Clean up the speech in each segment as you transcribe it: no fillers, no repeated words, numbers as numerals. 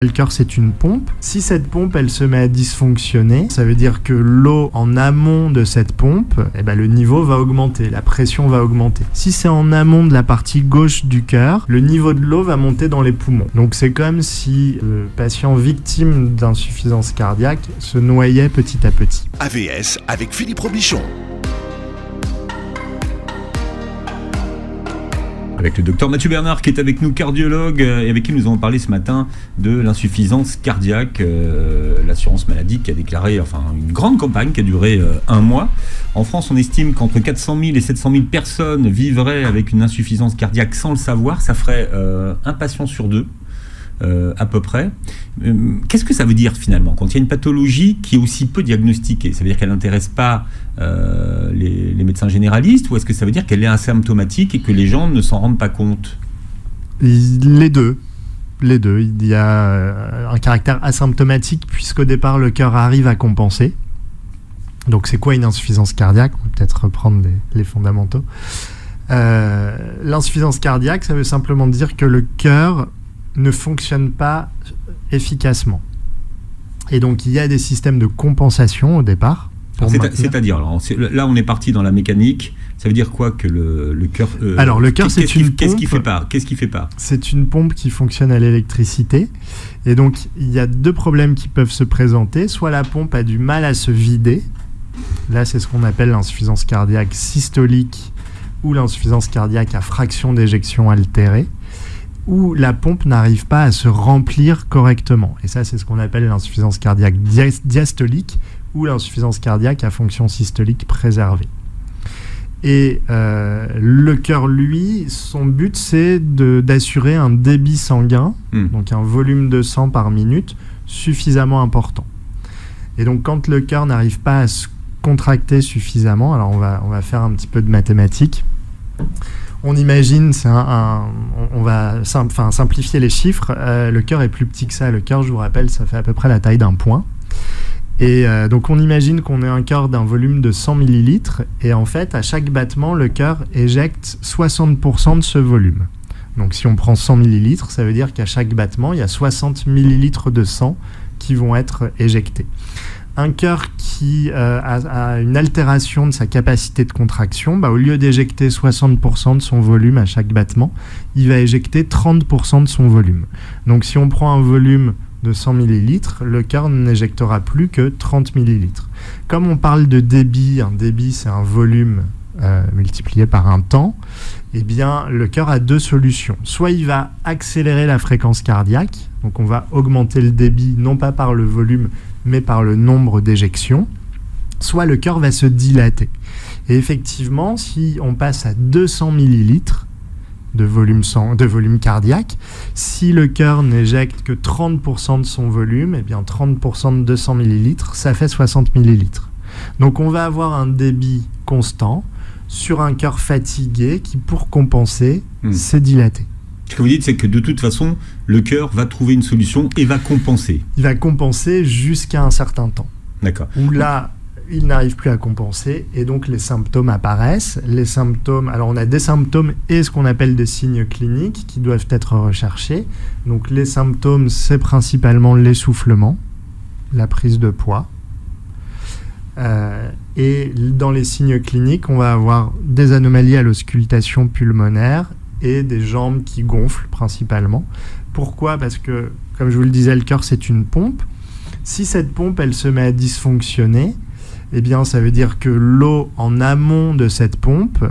Le cœur, c'est une pompe. Si cette pompe, elle se met à dysfonctionner, ça veut dire que l'eau en amont de cette pompe, le niveau va augmenter, la pression va augmenter. Si c'est en amont de la partie gauche du cœur, le niveau de l'eau va monter dans les poumons. Donc c'est comme si le patient victime d'insuffisance cardiaque se noyait petit à petit. AVS avec Philippe Robichon. Avec le docteur Mathieu Bernard qui est avec nous, cardiologue, et avec qui nous avons parlé ce matin de l'insuffisance cardiaque. L'assurance maladie qui a déclaré une grande campagne qui a duré un mois. En France, on estime qu'entre 400 000 et 700 000 personnes vivraient avec une insuffisance cardiaque sans le savoir. Ça ferait un patient sur deux. À peu près. Qu'est-ce que ça veut dire finalement quand il y a une pathologie qui est aussi peu diagnostiquée? Ça veut dire qu'elle n'intéresse pas les médecins généralistes, ou est-ce que ça veut dire qu'elle est asymptomatique et que les gens ne s'en rendent pas compte? Les deux. Il y a un caractère asymptomatique puisqu'au départ le cœur arrive à compenser. Donc c'est quoi une insuffisance cardiaque? On va peut-être reprendre les fondamentaux. L'insuffisance cardiaque, ça veut simplement dire que le cœur ne fonctionne pas efficacement. Et donc, il y a des systèmes de compensation au départ. C'est-à-dire, là, on est parti dans la mécanique. Ça veut dire quoi que le cœur... Alors, le cœur, c'est une pompe... Qu'est-ce qui fait pas? C'est une pompe qui fonctionne à l'électricité. Et donc, il y a deux problèmes qui peuvent se présenter. Soit la pompe a du mal à se vider. Là, c'est ce qu'on appelle l'insuffisance cardiaque systolique ou l'insuffisance cardiaque à fraction d'éjection altérée, où la pompe n'arrive pas à se remplir correctement. Et ça, c'est ce qu'on appelle l'insuffisance cardiaque diastolique ou l'insuffisance cardiaque à fonction systolique préservée. Et le cœur, lui, son but, c'est d'assurer un débit sanguin, donc un volume de sang par minute, suffisamment important. Et donc, quand le cœur n'arrive pas à se contracter suffisamment, alors on va faire un petit peu de mathématiques. On imagine, on va simplifier les chiffres, le cœur est plus petit que ça. Le cœur, je vous rappelle, ça fait à peu près la taille d'un point. Et donc on imagine qu'on ait un cœur d'un volume de 100 millilitres, et en fait, à chaque battement, le cœur éjecte 60% de ce volume. Donc si on prend 100 millilitres, ça veut dire qu'à chaque battement, il y a 60 millilitres de sang qui vont être éjectés. Un cœur qui a une altération de sa capacité de contraction, au lieu d'éjecter 60% de son volume à chaque battement, il va éjecter 30% de son volume. Donc si on prend un volume de 100 millilitres, le cœur n'éjectera plus que 30 millilitres. Comme on parle de débit, un débit c'est un volume multiplié par un temps, eh bien le cœur a deux solutions. Soit il va accélérer la fréquence cardiaque, donc on va augmenter le débit non pas par le volume mais par le nombre d'éjections, soit le cœur va se dilater. Et effectivement, si on passe à 200 millilitres de volume cardiaque, si le cœur n'éjecte que 30% de son volume, eh bien 30% de 200 millilitres, ça fait 60 millilitres. Donc on va avoir un débit constant sur un cœur fatigué qui, pour compenser, s'est dilaté. Ce que vous dites, c'est que de toute façon, le cœur va trouver une solution et va compenser. Il va compenser jusqu'à un certain temps. D'accord. Où là, il n'arrive plus à compenser et donc les symptômes apparaissent. Les symptômes, alors on a des symptômes et ce qu'on appelle des signes cliniques qui doivent être recherchés. Donc les symptômes, c'est principalement l'essoufflement, la prise de poids. Et dans les signes cliniques, on va avoir des anomalies à l'auscultation pulmonaire et des jambes qui gonflent principalement. Pourquoi? Parce que, comme je vous le disais, le cœur, c'est une pompe. Si cette pompe, elle se met à dysfonctionner, eh bien, ça veut dire que l'eau en amont de cette pompe,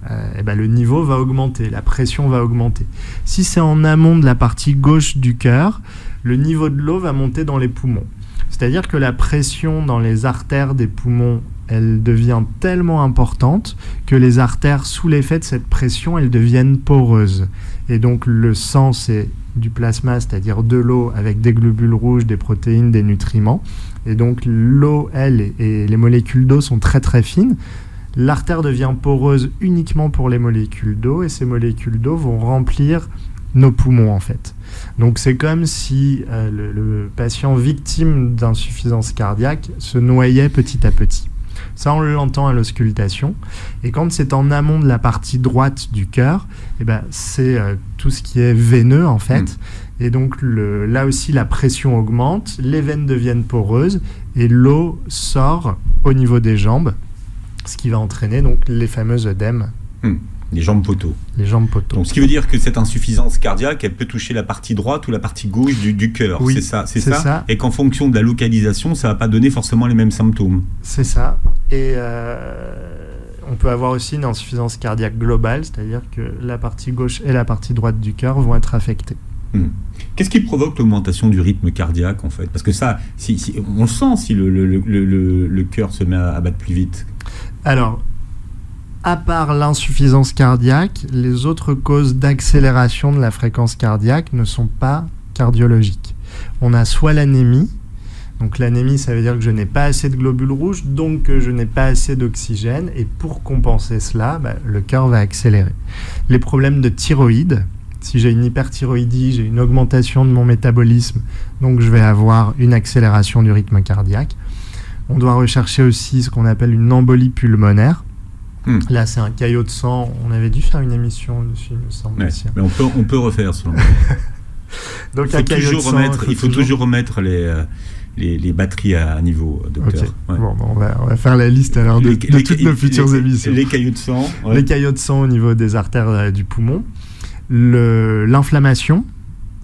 le niveau va augmenter, la pression va augmenter. Si c'est en amont de la partie gauche du cœur, le niveau de l'eau va monter dans les poumons. C'est-à-dire que la pression dans les artères des poumons, elle devient tellement importante que les artères, sous l'effet de cette pression, elles deviennent poreuses. Et donc le sang, c'est du plasma, c'est-à-dire de l'eau avec des globules rouges, des protéines, des nutriments. Et donc l'eau, elle, et les molécules d'eau sont très très fines. L'artère devient poreuse uniquement pour les molécules d'eau, et ces molécules d'eau vont remplir nos poumons en fait. Donc c'est comme si le patient victime d'insuffisance cardiaque se noyait petit à petit. Ça, on l'entend à l'auscultation. Et quand c'est en amont de la partie droite du cœur, c'est tout ce qui est veineux, en fait. Et donc là aussi, la pression augmente, les veines deviennent poreuses et l'eau sort au niveau des jambes, ce qui va entraîner donc les fameux œdèmes. Les jambes poteaux. Les jambes poteaux. Donc, ce qui veut dire que cette insuffisance cardiaque, elle peut toucher la partie droite ou la partie gauche du cœur. Oui, c'est ça. Et qu'en fonction de la localisation, ça ne va pas donner forcément les mêmes symptômes. C'est ça. Et on peut avoir aussi une insuffisance cardiaque globale, c'est-à-dire que la partie gauche et la partie droite du cœur vont être affectées. Qu'est-ce qui provoque l'augmentation du rythme cardiaque, en fait? Parce que ça, on le sent si le cœur se met à battre plus vite. Alors, à part l'insuffisance cardiaque, les autres causes d'accélération de la fréquence cardiaque ne sont pas cardiologiques. On a soit l'anémie, donc l'anémie, ça veut dire que je n'ai pas assez de globules rouges, donc que je n'ai pas assez d'oxygène, et pour compenser cela, le cœur va accélérer. Les problèmes de thyroïde, si j'ai une hyperthyroïdie, j'ai une augmentation de mon métabolisme, donc je vais avoir une accélération du rythme cardiaque. On doit rechercher aussi ce qu'on appelle une embolie pulmonaire. Là, c'est un caillot de sang. On avait dû faire une émission dessus, il me semble. Ouais, mais on peut refaire selon moi. Donc, il faut toujours remettre les batteries à niveau, docteur. Okay. Ouais. Bon, on va faire la liste alors de toutes nos futures émissions. Les caillots de sang. Ouais. Les caillots de sang au niveau des artères du poumon. L'inflammation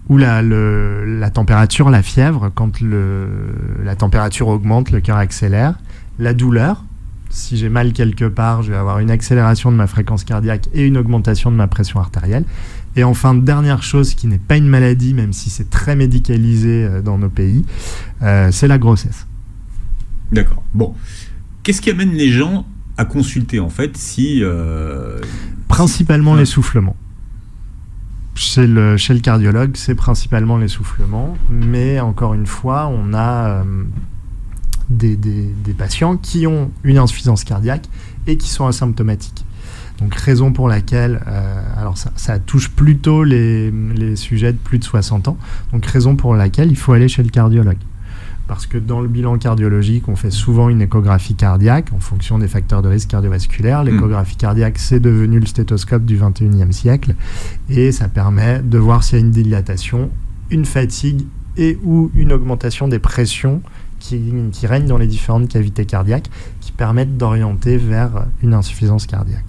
ou la température, la fièvre. Quand la température augmente, le cœur accélère. La douleur. Si j'ai mal quelque part, je vais avoir une accélération de ma fréquence cardiaque et une augmentation de ma pression artérielle. Et enfin, dernière chose qui n'est pas une maladie, même si c'est très médicalisé dans nos pays, c'est la grossesse. D'accord. Bon. Qu'est-ce qui amène les gens à consulter, en fait, Principalement l'essoufflement. Chez le cardiologue, c'est principalement l'essoufflement. Mais encore une fois, on a des patients qui ont une insuffisance cardiaque et qui sont asymptomatiques. Donc raison pour laquelle, alors ça touche plutôt les sujets de plus de 60 ans, donc raison pour laquelle il faut aller chez le cardiologue. Parce que dans le bilan cardiologique, on fait souvent une échographie cardiaque en fonction des facteurs de risque cardiovasculaire. L'échographie cardiaque, c'est devenu le stéthoscope du 21e siècle et ça permet de voir s'il y a une dilatation, une fatigue et ou une augmentation des pressions qui règnent dans les différentes cavités cardiaques qui permettent d'orienter vers une insuffisance cardiaque.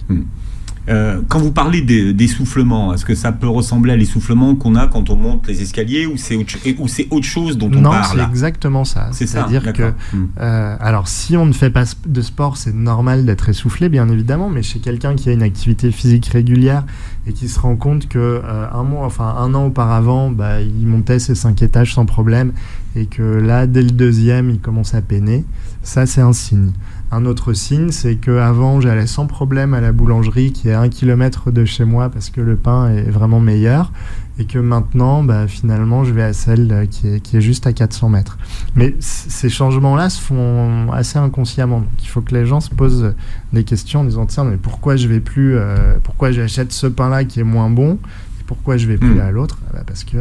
Quand vous parlez d'essoufflement, est-ce que ça peut ressembler à l'essoufflement qu'on a quand on monte les escaliers ou c'est autre chose dont on parle? Non, c'est exactement ça. C'est-à-dire que, alors si on ne fait pas de sport, c'est normal d'être essoufflé, bien évidemment, mais chez quelqu'un qui a une activité physique régulière et qui se rend compte que un an auparavant, il montait ses 5 étages sans problème et que là, dès le 2e, il commence à peiner, ça c'est un signe. Un autre signe, c'est qu'avant, j'allais sans problème à la boulangerie qui est à 1 km de chez moi parce que le pain est vraiment meilleur et que maintenant, finalement, je vais à celle qui est juste à 400 mètres. Mais ces changements-là se font assez inconsciemment. Donc, il faut que les gens se posent des questions en disant « Tiens, mais pourquoi je vais plus pourquoi j'achète ce pain-là qui est moins bon et pourquoi je vais plus à l'autre ?» Parce que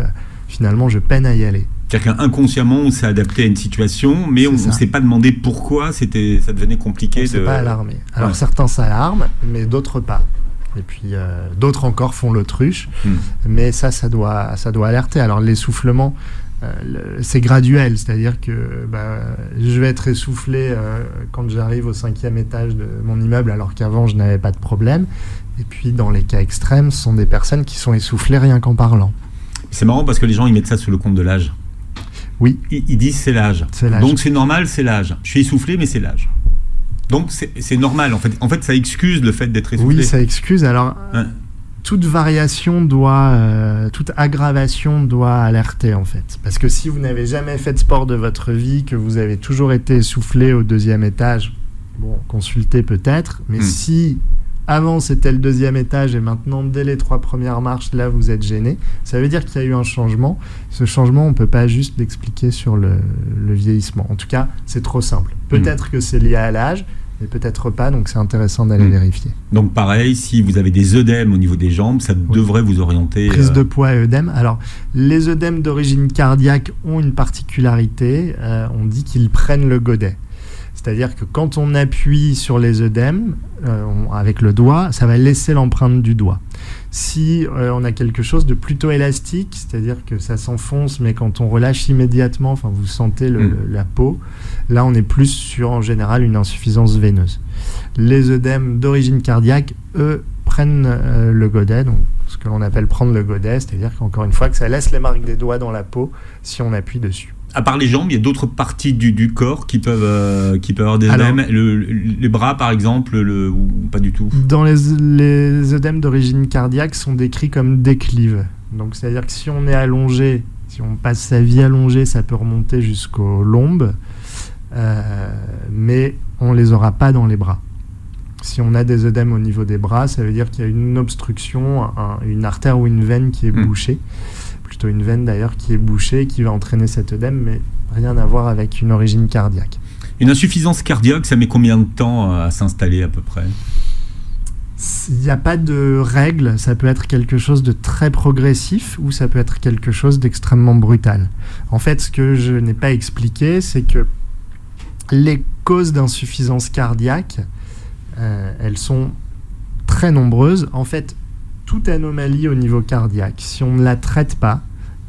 finalement, je peine à y aller. C'est-à-dire qu'inconsciemment, on s'est adapté à une situation, mais on ne s'est pas demandé pourquoi ça devenait compliqué. On ne s'est pas alarmé. Alors certains s'alarment, mais d'autres pas. Et puis d'autres encore font l'autruche, mais ça doit alerter. Alors l'essoufflement, c'est graduel, c'est-à-dire que je vais être essoufflé quand j'arrive au 5e étage de mon immeuble, alors qu'avant je n'avais pas de problème. Et puis dans les cas extrêmes, ce sont des personnes qui sont essoufflées rien qu'en parlant. C'est marrant parce que les gens ils mettent ça sous le compte de l'âge. Oui. Ils disent c'est l'âge. Donc c'est normal, c'est l'âge. Je suis essoufflé, mais c'est l'âge. Donc c'est normal. En fait, ça excuse le fait d'être essoufflé. Oui, ça excuse. Alors, toute variation toute aggravation doit alerter, en fait. Parce que si vous n'avez jamais fait de sport de votre vie, que vous avez toujours été essoufflé au 2e étage, consultez peut-être. Mais si avant c'était le 2e étage et maintenant dès les 3 premières marches là vous êtes gêné, ça veut dire qu'il y a eu un changement. Ce changement on ne peut pas juste l'expliquer sur le vieillissement, en tout cas c'est trop simple. Peut-être que c'est lié à l'âge mais peut-être pas, donc c'est intéressant d'aller vérifier. Donc pareil, si vous avez des œdèmes au niveau des jambes, ça devrait vous orienter. Prise de poids et œdème. Alors les œdèmes d'origine cardiaque ont une particularité, on dit qu'ils prennent le godet. C'est-à-dire que quand on appuie sur les œdèmes avec le doigt, ça va laisser l'empreinte du doigt. Si on a quelque chose de plutôt élastique, c'est-à-dire que ça s'enfonce, mais quand on relâche immédiatement, enfin vous sentez la peau, là on est plus sur en général une insuffisance veineuse. Les œdèmes d'origine cardiaque, eux, prennent le godet, donc ce que l'on appelle prendre le godet, c'est-à-dire qu'encore une fois que ça laisse les marques des doigts dans la peau si on appuie dessus. À part les jambes, il y a d'autres parties du corps qui peuvent avoir des œdèmes. Les bras, par exemple, ou pas du tout. Dans les œdèmes d'origine cardiaque sont décrits comme déclives. Donc, c'est-à-dire que si on est allongé, si on passe sa vie allongée, ça peut remonter jusqu'aux lombes, mais on ne les aura pas dans les bras. Si on a des œdèmes au niveau des bras, ça veut dire qu'il y a une obstruction, une artère ou une veine qui est bouchée. Plutôt une veine d'ailleurs qui est bouchée, qui va entraîner cet œdème, mais rien à voir avec une origine cardiaque. Une insuffisance cardiaque, ça met combien de temps à s'installer à peu près ? Il n'y a pas de règle, ça peut être quelque chose de très progressif ou ça peut être quelque chose d'extrêmement brutal. En fait, ce que je n'ai pas expliqué, c'est que les causes d'insuffisance cardiaque, elles sont très nombreuses. En fait, toute anomalie au niveau cardiaque, si on ne la traite pas,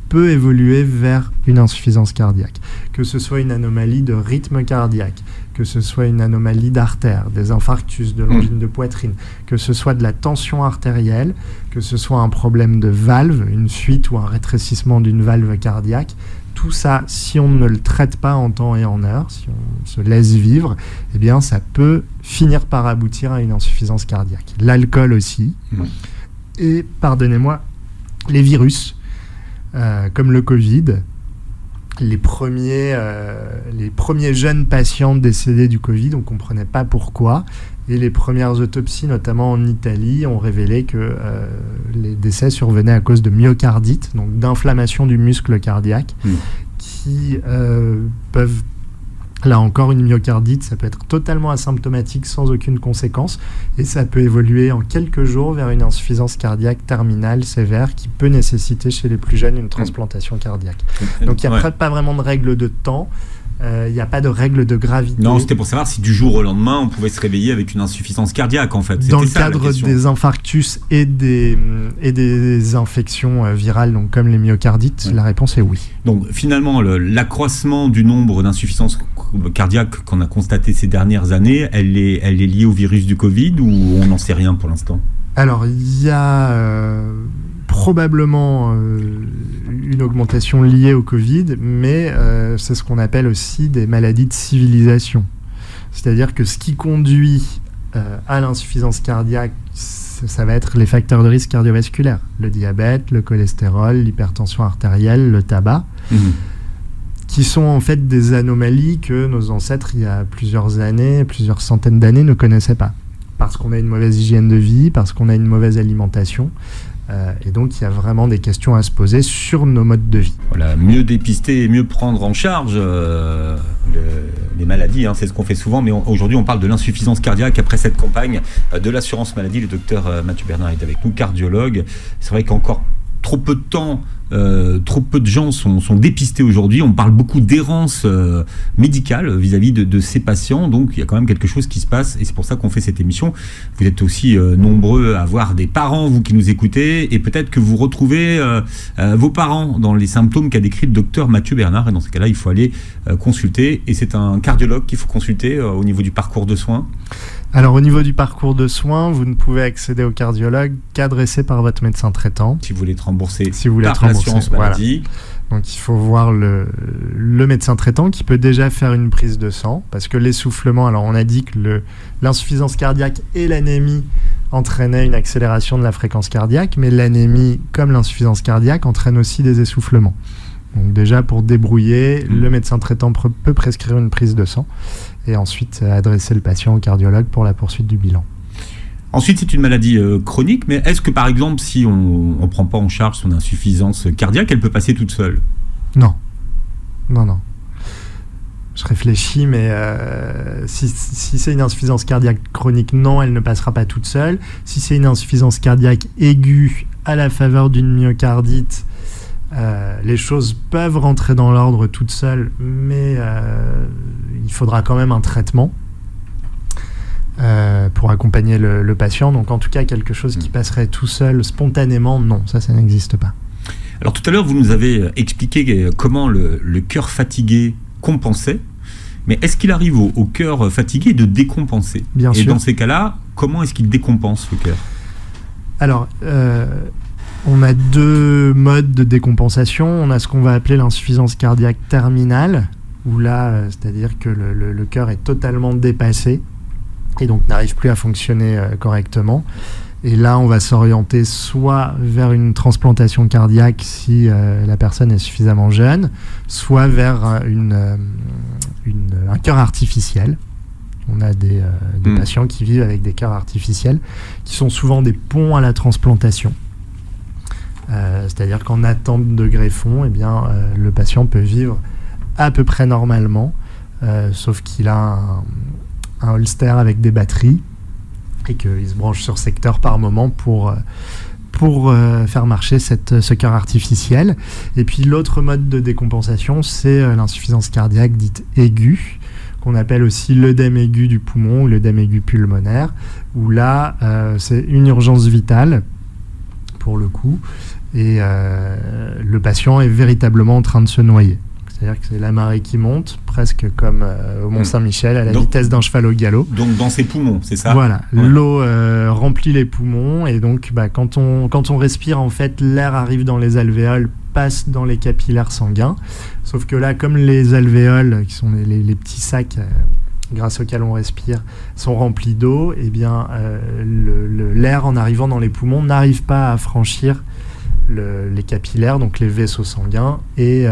peut évoluer vers une insuffisance cardiaque. Que ce soit une anomalie de rythme cardiaque, que ce soit une anomalie d'artère, des infarctus, de l'angine de poitrine, que ce soit de la tension artérielle, que ce soit un problème de valve, une fuite ou un rétrécissement d'une valve cardiaque, tout ça, si on ne le traite pas en temps et en heure, si on se laisse vivre, eh bien, ça peut finir par aboutir à une insuffisance cardiaque. L'alcool aussi. Et, pardonnez-moi, les virus, comme le Covid, les premiers jeunes patients décédés du Covid, on ne comprenait pas pourquoi. Et les premières autopsies, notamment en Italie, ont révélé que les décès survenaient à cause de myocardite, donc d'inflammation du muscle cardiaque, qui peuvent... Là encore, une myocardite, ça peut être totalement asymptomatique sans aucune conséquence et ça peut évoluer en quelques jours vers une insuffisance cardiaque terminale sévère qui peut nécessiter chez les plus jeunes une transplantation cardiaque. Donc il n'y a pas vraiment de règle de temps, il n'y a pas de règle de gravité. Non, c'était pour savoir si du jour au lendemain, on pouvait se réveiller avec une insuffisance cardiaque en fait. Dans le cadre des infarctus et des infections virales, donc comme les myocardites, la réponse est oui. Donc finalement, l'accroissement du nombre d'insuffisances cardiaques qu'on a constaté ces dernières années, elle est liée au virus du Covid ou on n'en sait rien pour l'instant ? Alors, il y a probablement une augmentation liée au Covid, mais c'est ce qu'on appelle aussi des maladies de civilisation. C'est-à-dire que ce qui conduit à l'insuffisance cardiaque, ça va être les facteurs de risque cardiovasculaires, le diabète, le cholestérol, l'hypertension artérielle, le tabac, qui sont en fait des anomalies que nos ancêtres, il y a plusieurs années, plusieurs centaines d'années, ne connaissaient pas. Parce qu'on a une mauvaise hygiène de vie, parce qu'on a une mauvaise alimentation. Et donc, il y a vraiment des questions à se poser sur nos modes de vie. Voilà, mieux dépister et mieux prendre en charge les maladies, c'est ce qu'on fait souvent. Mais aujourd'hui, on parle de l'insuffisance cardiaque après cette campagne de l'assurance maladie. Le docteur Mathieu Bernard est avec nous, cardiologue. C'est vrai qu'encore trop peu de temps, trop peu de gens sont dépistés aujourd'hui. On parle beaucoup d'errance médicale vis-à-vis de ces patients. Donc, il y a quand même quelque chose qui se passe et c'est pour ça qu'on fait cette émission. Vous êtes aussi nombreux à avoir des parents, vous qui nous écoutez, et peut-être que vous retrouvez vos parents dans les symptômes qu'a décrit le docteur Mathieu Bernard. Et dans ce cas-là, il faut aller consulter. Et c'est un cardiologue qu'il faut consulter au niveau du parcours de soins. Alors, au niveau du parcours de soins, vous ne pouvez accéder au cardiologue qu'adressé par votre médecin traitant. Si vous voulez être remboursé par l'assurance maladie. Voilà. Donc, il faut voir le médecin traitant qui peut déjà faire une prise de sang. Parce que l'essoufflement, alors on a dit que l'insuffisance cardiaque et l'anémie entraînaient une accélération de la fréquence cardiaque, mais l'anémie, comme l'insuffisance cardiaque, entraîne aussi des essoufflements. Donc déjà, pour débrouiller, le médecin traitant peut prescrire une prise de sang et ensuite adresser le patient au cardiologue pour la poursuite du bilan. Ensuite, c'est une maladie chronique, mais est-ce que par exemple, si on ne prend pas en charge son insuffisance cardiaque, elle peut passer toute seule ? Non. Je réfléchis, mais si c'est une insuffisance cardiaque chronique, non, elle ne passera pas toute seule. Si c'est une insuffisance cardiaque aiguë à la faveur d'une myocardite, les choses peuvent rentrer dans l'ordre toutes seules, mais il faudra quand même un traitement. pour accompagner le patient. Donc en tout cas, quelque chose qui passerait tout seul, spontanément, non, ça n'existe pas. Alors tout à l'heure, vous nous avez expliqué comment le cœur fatigué compensait, mais est-ce qu'il arrive au cœur fatigué de décompenser ? Bien sûr. Et dans ces cas-là, comment est-ce qu'il décompense le cœur ? Alors, on a 2 modes de décompensation. On a ce qu'on va appeler l'insuffisance cardiaque terminale, où là, c'est-à-dire que le cœur est totalement dépassé et donc n'arrive plus à fonctionner correctement. Et là, on va s'orienter soit vers une transplantation cardiaque si la personne est suffisamment jeune, soit vers un cœur artificiel. On a des patients qui vivent avec des cœurs artificiels, qui sont souvent des ponts à la transplantation. C'est-à-dire qu'en attente de greffon, le patient peut vivre à peu près normalement, sauf qu'il a un holster avec des batteries et qu'il se branche sur secteur par moment pour faire marcher ce cœur artificiel. Et puis l'autre mode de décompensation, c'est l'insuffisance cardiaque dite aiguë, qu'on appelle aussi l'œdème aigu du poumon ou l'œdème aigu pulmonaire, où là, c'est une urgence vitale, pour le coup, et le patient est véritablement en train de se noyer. C'est-à-dire que c'est la marée qui monte, presque comme au Mont-Saint-Michel, à la vitesse d'un cheval au galop. Donc dans ses poumons, c'est ça ? Voilà, ouais. L'eau remplit les poumons, et donc quand on respire, en fait, l'air arrive dans les alvéoles, passe dans les capillaires sanguins. Sauf que là, comme les alvéoles, qui sont les petits sacs grâce auxquels on respire, sont remplis d'eau, l'air en arrivant dans les poumons n'arrive pas à franchir les capillaires, donc les vaisseaux sanguins, et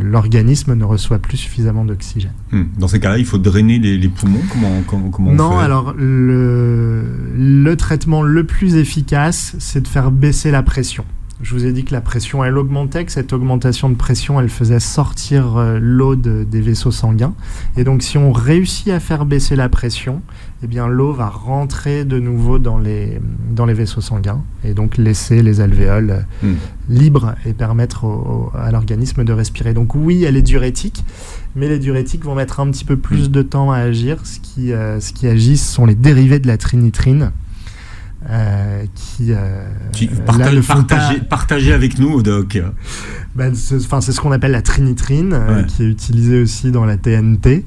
l'organisme ne reçoit plus suffisamment d'oxygène. Dans ces cas-là, il faut drainer les poumons. Comment on fait ? Non, alors le traitement le plus efficace, c'est de faire baisser la pression. Je vous ai dit que la pression, elle augmentait, que cette augmentation de pression, elle faisait sortir l'eau des vaisseaux sanguins. Et donc, si on réussit à faire baisser la pression, l'eau va rentrer de nouveau dans les vaisseaux sanguins et donc laisser les alvéoles libres et permettre à l'organisme de respirer. Donc oui, elle est diurétique, mais les diurétiques vont mettre un petit peu plus de temps à agir. Ce qui agit, ce sont les dérivés de la trinitrine. Partagez avec nous, Doc. C'est ce qu'on appelle la trinitrine, qui est utilisée aussi dans la TNT,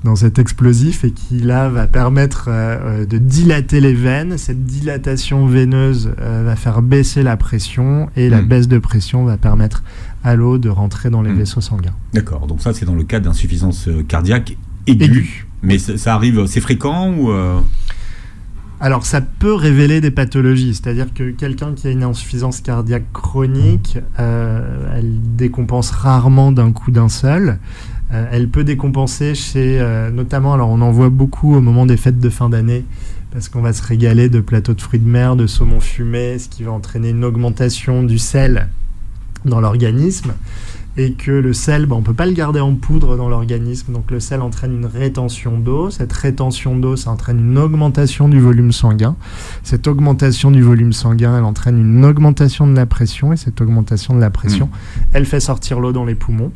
dans cet explosif, et qui là va permettre de dilater les veines. Cette dilatation veineuse va faire baisser la pression, et la baisse de pression va permettre à l'eau de rentrer dans les vaisseaux sanguins. D'accord, donc ça c'est dans le cas d'insuffisance cardiaque aiguë. Mais ça arrive, c'est fréquent ou Alors, ça peut révéler des pathologies, c'est-à-dire que quelqu'un qui a une insuffisance cardiaque chronique, elle décompense rarement d'un coup d'un seul. Elle peut décompenser notamment, alors on en voit beaucoup au moment des fêtes de fin d'année, parce qu'on va se régaler de plateaux de fruits de mer, de saumon fumé, ce qui va entraîner une augmentation du sel dans l'organisme. Et que le sel, on ne peut pas le garder en poudre dans l'organisme, donc le sel entraîne une rétention d'eau. Cette rétention d'eau, ça entraîne une augmentation du volume sanguin. Cette augmentation du volume sanguin, elle entraîne une augmentation de la pression, et cette augmentation de la pression, elle fait sortir l'eau dans les poumons.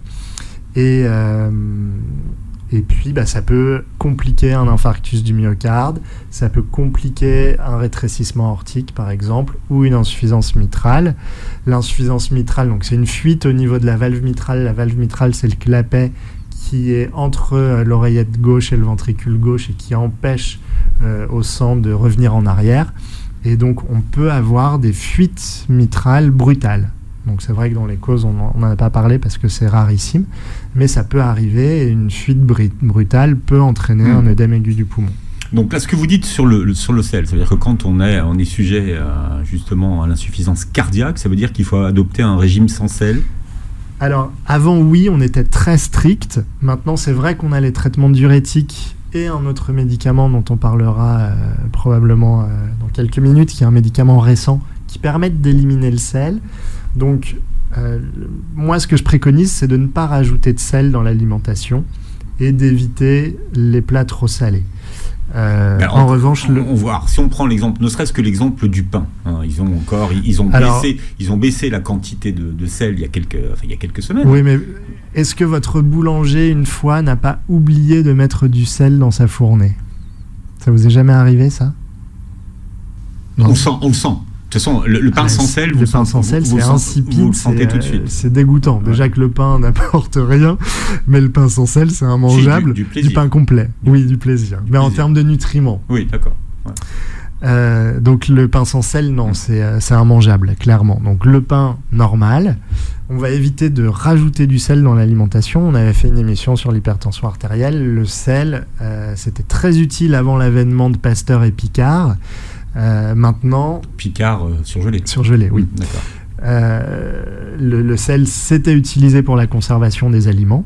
Et puis, ça peut compliquer un infarctus du myocarde, ça peut compliquer un rétrécissement aortique, par exemple, ou une insuffisance mitrale. L'insuffisance mitrale, donc c'est une fuite au niveau de la valve mitrale. La valve mitrale, c'est le clapet qui est entre l'oreillette gauche et le ventricule gauche et qui empêche au sang de revenir en arrière. Et donc, on peut avoir des fuites mitrales brutales. Donc c'est vrai que dans les causes, on n'en a pas parlé parce que c'est rarissime, mais ça peut arriver, et une fuite brutale peut entraîner un œdème aigu du poumon. Donc là, ce que vous dites sur le sel, ça veut dire que quand on est sujet justement à l'insuffisance cardiaque, ça veut dire qu'il faut adopter un régime sans sel ? Alors avant, oui, on était très strict. Maintenant, c'est vrai qu'on a les traitements diurétiques et un autre médicament dont on parlera probablement dans quelques minutes, qui est un médicament récent qui permet d'éliminer le sel. Donc, moi, ce que je préconise, c'est de ne pas rajouter de sel dans l'alimentation et d'éviter les plats trop salés. En revanche, on voit, si on prend l'exemple, ne serait-ce que l'exemple du pain, ils ont baissé la quantité de sel il y a quelques semaines. Oui, mais est-ce que votre boulanger, une fois, n'a pas oublié de mettre du sel dans sa fournée ? Ça vous est jamais arrivé, ça? On le sent. De toute façon, le pain sans sel, le pain sans sel, c'est insipide, vous le sentez tout de suite. C'est dégoûtant. Ouais. Déjà que le pain n'apporte rien, mais le pain sans sel, c'est immangeable. Du pain complet. Oui, du plaisir. Mais en termes de nutriments. Oui, d'accord. Ouais. Donc le pain sans sel, non, c'est immangeable, clairement. Donc le pain normal, on va éviter de rajouter du sel dans l'alimentation. On avait fait une émission sur l'hypertension artérielle. Le sel, c'était très utile avant l'avènement de Pasteur et Picard. Maintenant... Picard surgelé. Surgelé, oui. D'accord. Le sel, c'était utilisé pour la conservation des aliments.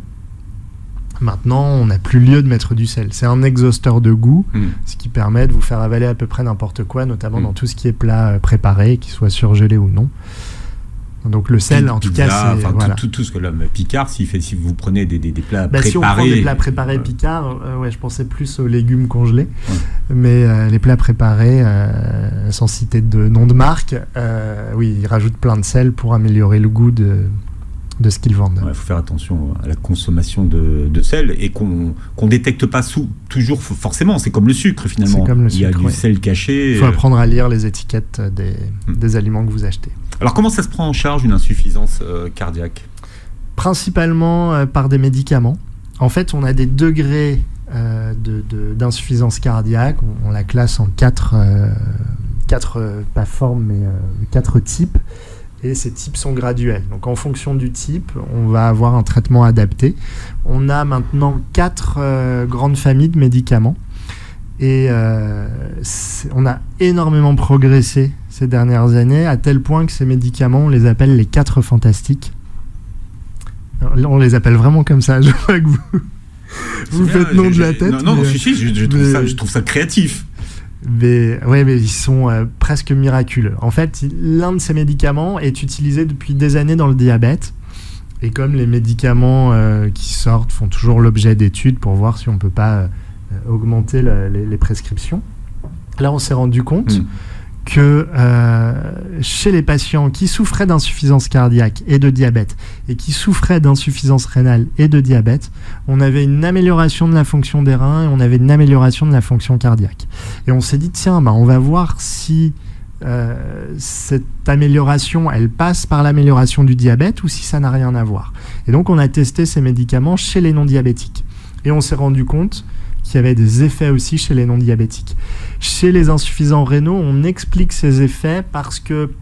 Maintenant, on n'a plus lieu de mettre du sel. C'est un exhausteur de goût, ce qui permet de vous faire avaler à peu près n'importe quoi, notamment dans tout ce qui est plat préparé, qu'il soit surgelé ou non. Donc le sel, en tout cas, c'est... Voilà. Tout ce que l'homme Picard, si vous prenez des plats préparés... Si on prend des plats préparés Picard, je pensais plus aux légumes congelés. Ouais. Mais les plats préparés, sans citer de nom de marque, oui, ils rajoutent plein de sel pour améliorer le goût de ce qu'ils vendent. Il faut faire attention à la consommation de sel et qu'on détecte pas toujours forcément. C'est comme le sucre, finalement. C'est comme le sucre, il y a du sel caché. Il faut apprendre à lire les étiquettes des aliments que vous achetez. Alors, comment ça se prend en charge, une insuffisance cardiaque? Principalement par des médicaments. En fait, on a des degrés d'insuffisance cardiaque. On la classe en quatre types. Et ces types sont graduels. Donc, en fonction du type, on va avoir un traitement adapté. On a maintenant 4 grandes familles de médicaments. Et on a énormément progressé ces dernières années, à tel point que ces médicaments, on les appelle les 4 fantastiques. On les appelle vraiment comme ça. Je vois que vous faites nom de la tête. Non, je trouve ça créatif. Mais ils sont presque miraculeux. En fait, l'un de ces médicaments est utilisé depuis des années dans le diabète. Et comme les médicaments qui sortent font toujours l'objet d'études pour voir si on ne peut pas augmenter les prescriptions, là, on s'est rendu compte que chez les patients qui souffraient d'insuffisance cardiaque et de diabète et qui souffraient d'insuffisance rénale et de diabète, on avait une amélioration de la fonction des reins et on avait une amélioration de la fonction cardiaque. Et on s'est dit, tiens, on va voir si cette amélioration, elle passe par l'amélioration du diabète ou si ça n'a rien à voir. Et donc, on a testé ces médicaments chez les non-diabétiques. Et on s'est rendu compte qu'il y avait des effets aussi chez les non-diabétiques. Chez les insuffisants rénaux, on explique ces effets parce que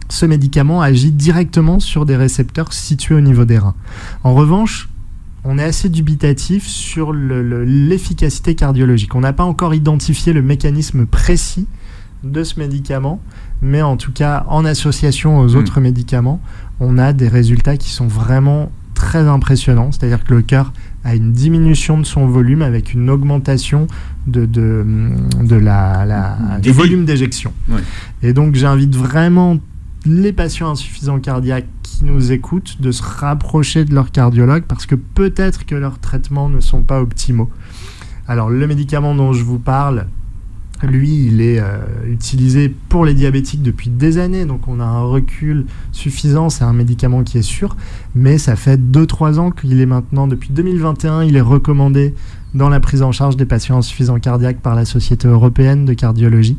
ce médicament agit directement sur des récepteurs situés au niveau des reins. En revanche, on est assez dubitatif sur l'efficacité cardiologique. On n'a pas encore identifié le mécanisme précis de ce médicament, mais en tout cas, en association aux autres médicaments, on a des résultats qui sont vraiment très impressionnant, c'est-à-dire que le cœur a une diminution de son volume avec une augmentation du volume d'éjection. Ouais. Et donc j'invite vraiment les patients insuffisants cardiaques qui nous écoutent de se rapprocher de leur cardiologue parce que peut-être que leurs traitements ne sont pas optimaux. Alors le médicament dont je vous parle, lui, il est utilisé pour les diabétiques depuis des années, donc on a un recul suffisant, c'est un médicament qui est sûr, mais ça fait 2-3 ans qu'il est maintenant, depuis 2021, il est recommandé dans la prise en charge des patients insuffisants cardiaques par la Société européenne de cardiologie.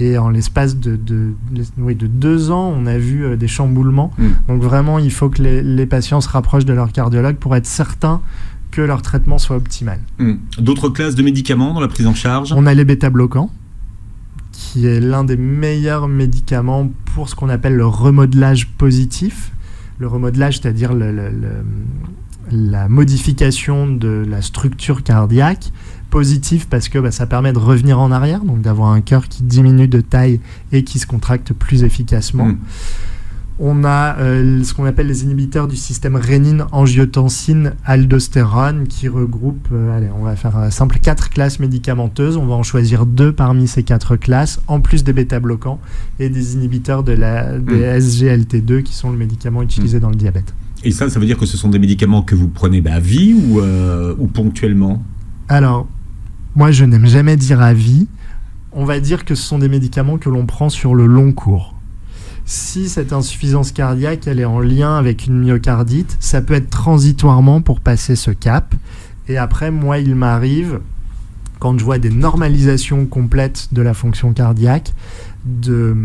Et en l'espace de 2 ans, on a vu des chamboulements. Donc vraiment, il faut que les patients se rapprochent de leur cardiologue pour être certains que leur traitement soit optimal. D'autres classes de médicaments dans la prise en charge? On a les bêta-bloquants, qui est l'un des meilleurs médicaments pour ce qu'on appelle le remodelage positif. Le remodelage, c'est-à-dire la modification de la structure cardiaque. Positif parce que ça permet de revenir en arrière, donc d'avoir un cœur qui diminue de taille et qui se contracte plus efficacement. On a ce qu'on appelle les inhibiteurs du système rénine-angiotensine-aldostérone qui regroupent, on va faire simple, 4 classes médicamenteuses. On va en choisir 2 parmi ces 4 classes, en plus des bêta-bloquants et des inhibiteurs des SGLT2 qui sont le médicament utilisé dans le diabète. Et ça veut dire que ce sont des médicaments que vous prenez à vie ou ponctuellement? Alors, moi je n'aime jamais dire à vie. On va dire que ce sont des médicaments que l'on prend sur le long cours. Si cette insuffisance cardiaque elle est en lien avec une myocardite, ça peut être transitoirement pour passer ce cap. Et après, moi, il m'arrive, quand je vois des normalisations complètes de la fonction cardiaque, de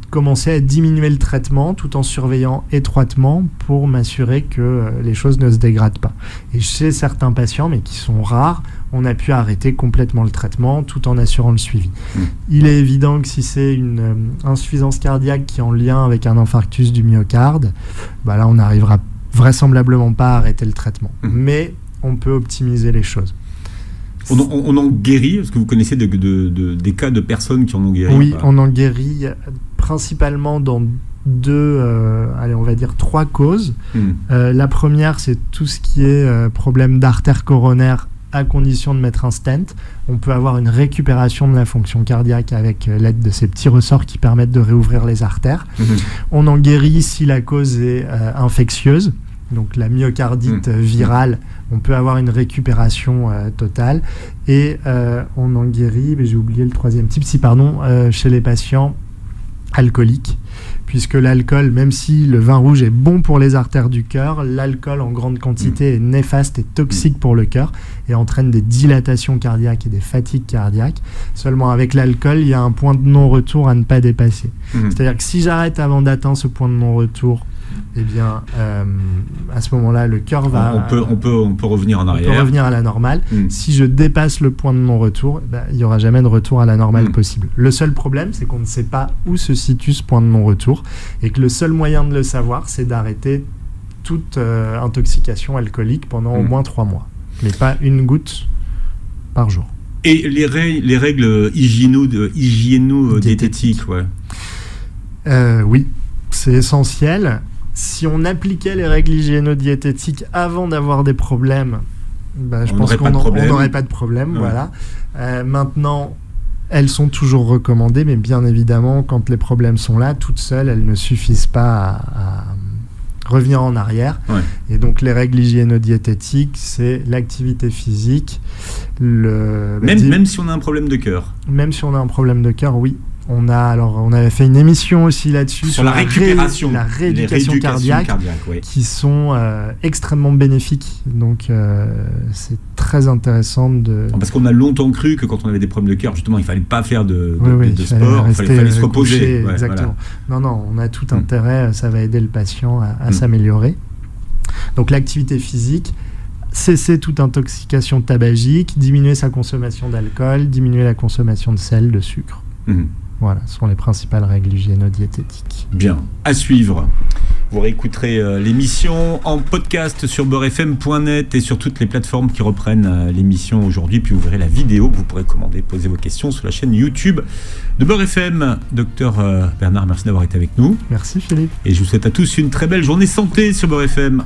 commencer à diminuer le traitement tout en surveillant étroitement pour m'assurer que les choses ne se dégradent pas. Et chez certains patients, mais qui sont rares, on a pu arrêter complètement le traitement tout en assurant le suivi. Il est évident que si c'est une insuffisance cardiaque qui est en lien avec un infarctus du myocarde, là on n'arrivera vraisemblablement pas à arrêter le traitement. Mais on peut optimiser les choses. On en guérit? Est-ce que vous connaissez des cas de personnes qui en ont guéri? Oui, on en guérit principalement dans on va dire 3 causes. La première, c'est tout ce qui est problème d'artère coronaire à condition de mettre un stent. On peut avoir une récupération de la fonction cardiaque avec l'aide de ces petits ressorts qui permettent de réouvrir les artères. On en guérit si la cause est infectieuse. Donc la myocardite virale, on peut avoir une récupération totale. Et on en guérit, mais j'ai oublié le 3e type, chez les patients alcooliques. Puisque l'alcool, même si le vin rouge est bon pour les artères du cœur, l'alcool en grande quantité est néfaste et toxique pour le cœur et entraîne des dilatations cardiaques et des fatigues cardiaques. Seulement avec l'alcool, il y a un point de non-retour à ne pas dépasser. C'est-à-dire que si j'arrête avant d'atteindre ce point de non-retour, eh bien, à ce moment-là, le cœur va... On peut revenir en arrière. On peut revenir à la normale. Si je dépasse le point de non-retour, il n'y aura jamais de retour à la normale possible. Le seul problème, c'est qu'on ne sait pas où se situe ce point de non-retour et que le seul moyen de le savoir, c'est d'arrêter toute intoxication alcoolique pendant au moins 3 mois. Mais pas une goutte par jour. Et les règles hygiéno-diététiques, oui, c'est essentiel. Si on appliquait les règles hygiéno-diététiques avant d'avoir des problèmes, je pense qu'on n'aurait pas de problème. Voilà. Maintenant, elles sont toujours recommandées, mais bien évidemment, quand les problèmes sont là, toutes seules, elles ne suffisent pas à revenir en arrière. Et donc, les règles hygiéno-diététiques, c'est l'activité physique. Même si on a un problème de cœur. Même si on a un problème de cœur, oui. On avait fait une émission aussi là-dessus sur la récupération, la rééducation cardiaque qui sont extrêmement bénéfiques. Donc c'est très intéressant parce qu'on a longtemps cru que quand on avait des problèmes de cœur, justement, il fallait pas faire de sport, il fallait se reposer. Exactement. Voilà. Non, on a tout intérêt, ça va aider le patient à s'améliorer. Donc l'activité physique, cesser toute intoxication tabagique, diminuer sa consommation d'alcool, diminuer la consommation de sel, de sucre. Voilà, ce sont les principales règles hygiéno-diététiques. Bien, à suivre. Vous réécouterez l'émission en podcast sur beurrefm.net et sur toutes les plateformes qui reprennent l'émission aujourd'hui. Puis vous verrez la vidéo que vous pourrez commander, poser vos questions sur la chaîne YouTube de Beurre FM. Docteur Bernard, merci d'avoir été avec nous. Merci Philippe. Et je vous souhaite à tous une très belle journée santé sur Beurre FM.